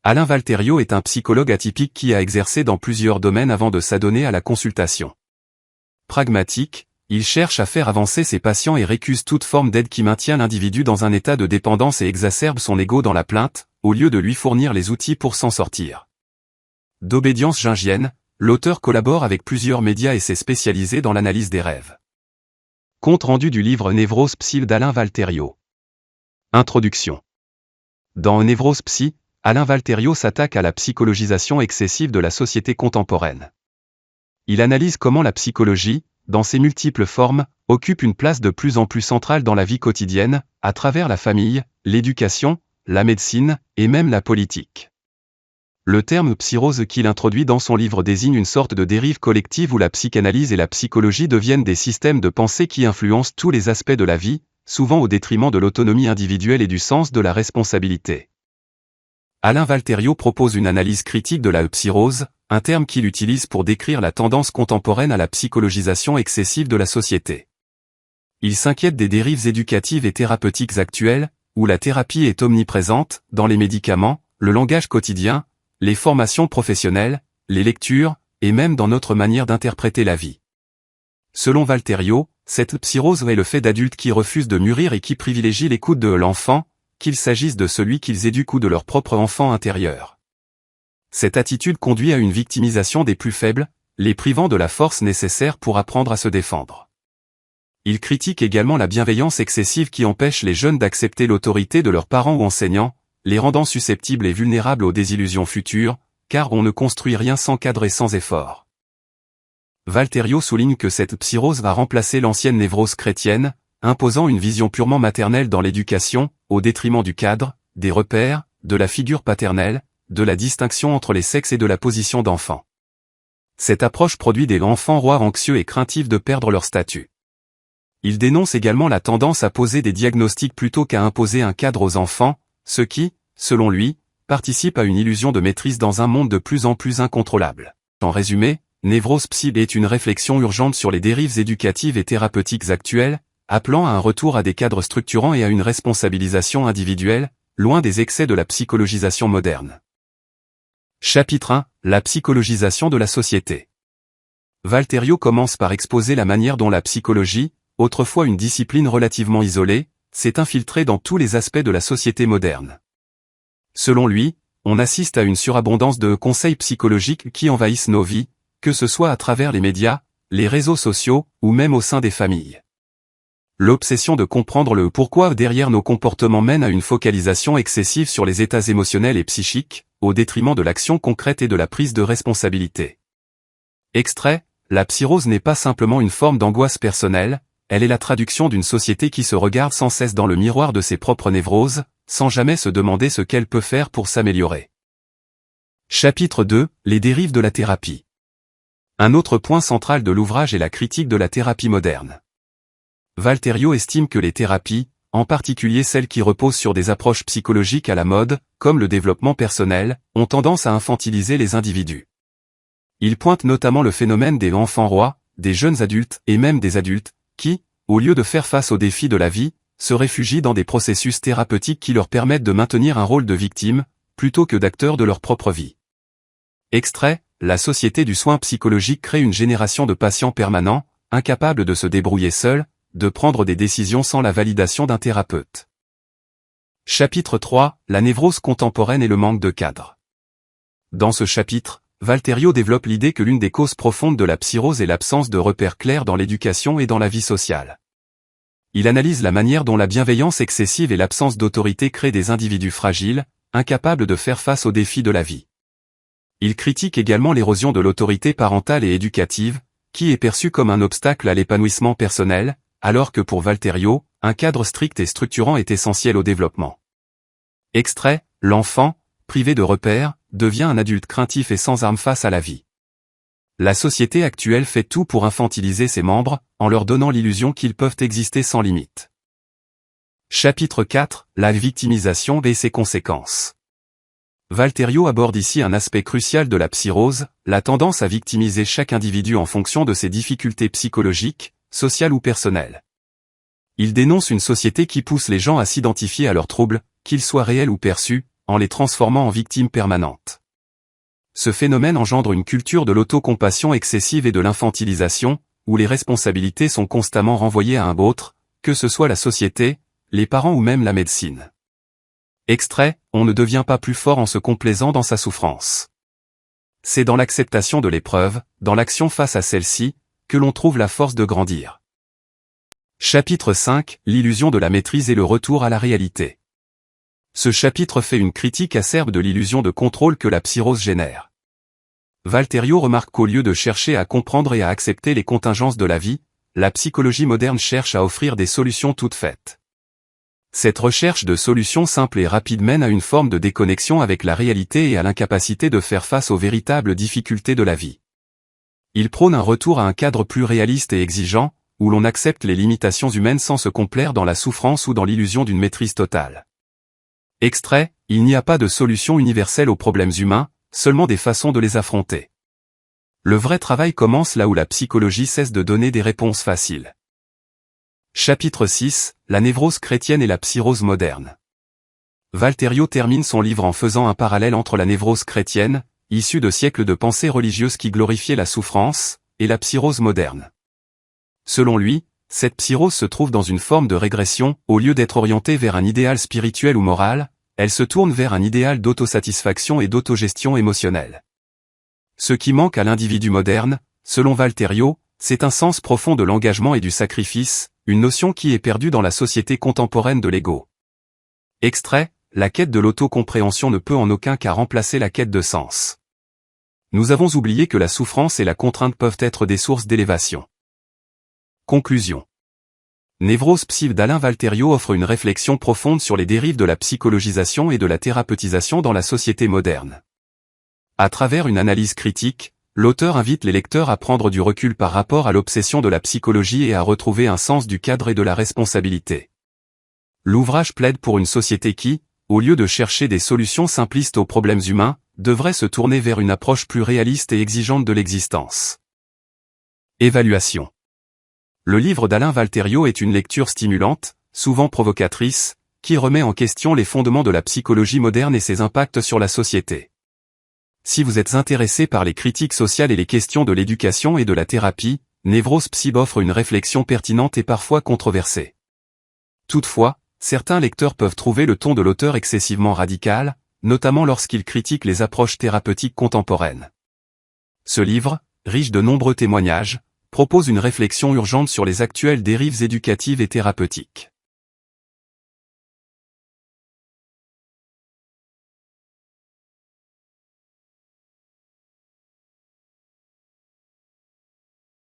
Alain Valterio est un psychologue atypique qui a exercé dans plusieurs domaines avant de s'adonner à la consultation. Pragmatique, il cherche à faire avancer ses patients et récuse toute forme d'aide qui maintient l'individu dans un état de dépendance et exacerbe son ego dans la plainte, au lieu de lui fournir les outils pour s'en sortir. D'obédience jungienne, l'auteur collabore avec plusieurs médias et s'est spécialisé dans l'analyse des rêves. Compte rendu du livre Névrose Psy d'Alain Valterio. Introduction. Dans Névrose Psy, Alain Valterio s'attaque à la psychologisation excessive de la société contemporaine. Il analyse comment la psychologie, dans ses multiples formes, occupe une place de plus en plus centrale dans la vie quotidienne, à travers la famille, l'éducation, la médecine, et même la politique. Le terme psyrose qu'il introduit dans son livre désigne une sorte de dérive collective où la psychanalyse et la psychologie deviennent des systèmes de pensée qui influencent tous les aspects de la vie, souvent au détriment de l'autonomie individuelle et du sens de la responsabilité. Alain Valterio propose une analyse critique de la psyrose, un terme qu'il utilise pour décrire la tendance contemporaine à la psychologisation excessive de la société. Il s'inquiète des dérives éducatives et thérapeutiques actuelles, où la thérapie est omniprésente, dans les médicaments, le langage quotidien, les formations professionnelles, les lectures, et même dans notre manière d'interpréter la vie. Selon Valterio, cette psyrose est le fait d'adultes qui refusent de mûrir et qui privilégient l'écoute de l'enfant, qu'il s'agisse de celui qu'ils éduquent ou de leur propre enfant intérieur. Cette attitude conduit à une victimisation des plus faibles, les privant de la force nécessaire pour apprendre à se défendre. Il critique également la bienveillance excessive qui empêche les jeunes d'accepter l'autorité de leurs parents ou enseignants, les rendant susceptibles et vulnérables aux désillusions futures, car on ne construit rien sans cadre et sans effort. Valterio souligne que cette psyrose va remplacer l'ancienne névrose chrétienne, imposant une vision purement maternelle dans l'éducation, au détriment du cadre, des repères, de la figure paternelle, de la distinction entre les sexes et de la position d'enfant. Cette approche produit des enfants rois anxieux et craintifs de perdre leur statut. Il dénonce également la tendance à poser des diagnostics plutôt qu'à imposer un cadre aux enfants, ce qui, selon lui, participe à une illusion de maîtrise dans un monde de plus en plus incontrôlable. En résumé, Névrose Psy est une réflexion urgente sur les dérives éducatives et thérapeutiques actuelles, appelant à un retour à des cadres structurants et à une responsabilisation individuelle, loin des excès de la psychologisation moderne. Chapitre 1. La psychologisation de la société. Valterio commence par exposer la manière dont la psychologie, autrefois une discipline relativement isolée, s'est infiltrée dans tous les aspects de la société moderne. Selon lui, on assiste à une surabondance de conseils psychologiques qui envahissent nos vies, que ce soit à travers les médias, les réseaux sociaux, ou même au sein des familles. L'obsession de comprendre le pourquoi derrière nos comportements mène à une focalisation excessive sur les états émotionnels et psychiques, au détriment de l'action concrète et de la prise de responsabilité. Extrait, la psyrose n'est pas simplement une forme d'angoisse personnelle, elle est la traduction d'une société qui se regarde sans cesse dans le miroir de ses propres névroses, sans jamais se demander ce qu'elle peut faire pour s'améliorer. Chapitre 2. Les dérives de la thérapie. Un autre point central de l'ouvrage est la critique de la thérapie moderne. Valterio estime que les thérapies, en particulier celles qui reposent sur des approches psychologiques à la mode, comme le développement personnel, ont tendance à infantiliser les individus. Il pointe notamment le phénomène des enfants rois, des jeunes adultes et même des adultes, qui, au lieu de faire face aux défis de la vie, se réfugient dans des processus thérapeutiques qui leur permettent de maintenir un rôle de victime, plutôt que d'acteur de leur propre vie. Extrait, la société du soin psychologique crée une génération de patients permanents, incapables de se débrouiller seuls, de prendre des décisions sans la validation d'un thérapeute. Chapitre 3. La névrose contemporaine et le manque de cadre. Dans ce chapitre, Valterio développe l'idée que l'une des causes profondes de la psyrose est l'absence de repères clairs dans l'éducation et dans la vie sociale. Il analyse la manière dont la bienveillance excessive et l'absence d'autorité créent des individus fragiles, incapables de faire face aux défis de la vie. Il critique également l'érosion de l'autorité parentale et éducative, qui est perçue comme un obstacle à l'épanouissement personnel, alors que pour Valterio, un cadre strict et structurant est essentiel au développement. Extrait, l'enfant, privé de repères, devient un adulte craintif et sans armes face à la vie. La société actuelle fait tout pour infantiliser ses membres, en leur donnant l'illusion qu'ils peuvent exister sans limite. Chapitre 4. La victimisation et ses conséquences. Valterio aborde ici un aspect crucial de la psyrose, la tendance à victimiser chaque individu en fonction de ses difficultés psychologiques, sociales ou personnelles. Il dénonce une société qui pousse les gens à s'identifier à leurs troubles, qu'ils soient réels ou perçus, en les transformant en victimes permanentes. Ce phénomène engendre une culture de l'autocompassion excessive et de l'infantilisation, où les responsabilités sont constamment renvoyées à un autre, que ce soit la société, les parents ou même la médecine. Extrait, on ne devient pas plus fort en se complaisant dans sa souffrance. C'est dans l'acceptation de l'épreuve, dans l'action face à celle-ci, que l'on trouve la force de grandir. Chapitre 5, l'illusion de la maîtrise et le retour à la réalité. Ce chapitre fait une critique acerbe de l'illusion de contrôle que la psychose génère. Valterio remarque qu'au lieu de chercher à comprendre et à accepter les contingences de la vie, la psychologie moderne cherche à offrir des solutions toutes faites. Cette recherche de solutions simples et rapides mène à une forme de déconnexion avec la réalité et à l'incapacité de faire face aux véritables difficultés de la vie. Il prône un retour à un cadre plus réaliste et exigeant, où l'on accepte les limitations humaines sans se complaire dans la souffrance ou dans l'illusion d'une maîtrise totale. Extrait, il n'y a pas de solution universelle aux problèmes humains, seulement des façons de les affronter. Le vrai travail commence là où la psychologie cesse de donner des réponses faciles. Chapitre 6, la névrose chrétienne et la psychose moderne. Valterio termine son livre en faisant un parallèle entre la névrose chrétienne, issue de siècles de pensées religieuses qui glorifiaient la souffrance, et la psychose moderne. Selon lui, cette psychose se trouve dans une forme de régression, au lieu d'être orientée vers un idéal spirituel ou moral, elle se tourne vers un idéal d'autosatisfaction et d'autogestion émotionnelle. Ce qui manque à l'individu moderne, selon Valterio, c'est un sens profond de l'engagement et du sacrifice, une notion qui est perdue dans la société contemporaine de l'ego. Extrait, la quête de l'autocompréhension ne peut en aucun cas remplacer la quête de sens. Nous avons oublié que la souffrance et la contrainte peuvent être des sources d'élévation. Conclusion. Névrose psy d'Alain Valterio offre une réflexion profonde sur les dérives de la psychologisation et de la thérapeutisation dans la société moderne. À travers une analyse critique, l'auteur invite les lecteurs à prendre du recul par rapport à l'obsession de la psychologie et à retrouver un sens du cadre et de la responsabilité. L'ouvrage plaide pour une société qui, au lieu de chercher des solutions simplistes aux problèmes humains, devrait se tourner vers une approche plus réaliste et exigeante de l'existence. Évaluation. Le livre d'Alain Valterio est une lecture stimulante, souvent provocatrice, qui remet en question les fondements de la psychologie moderne et ses impacts sur la société. Si vous êtes intéressé par les critiques sociales et les questions de l'éducation et de la thérapie, Névrose psy offre une réflexion pertinente et parfois controversée. Toutefois, certains lecteurs peuvent trouver le ton de l'auteur excessivement radical, notamment lorsqu'il critique les approches thérapeutiques contemporaines. Ce livre, riche de nombreux témoignages, propose une réflexion urgente sur les actuelles dérives éducatives et thérapeutiques.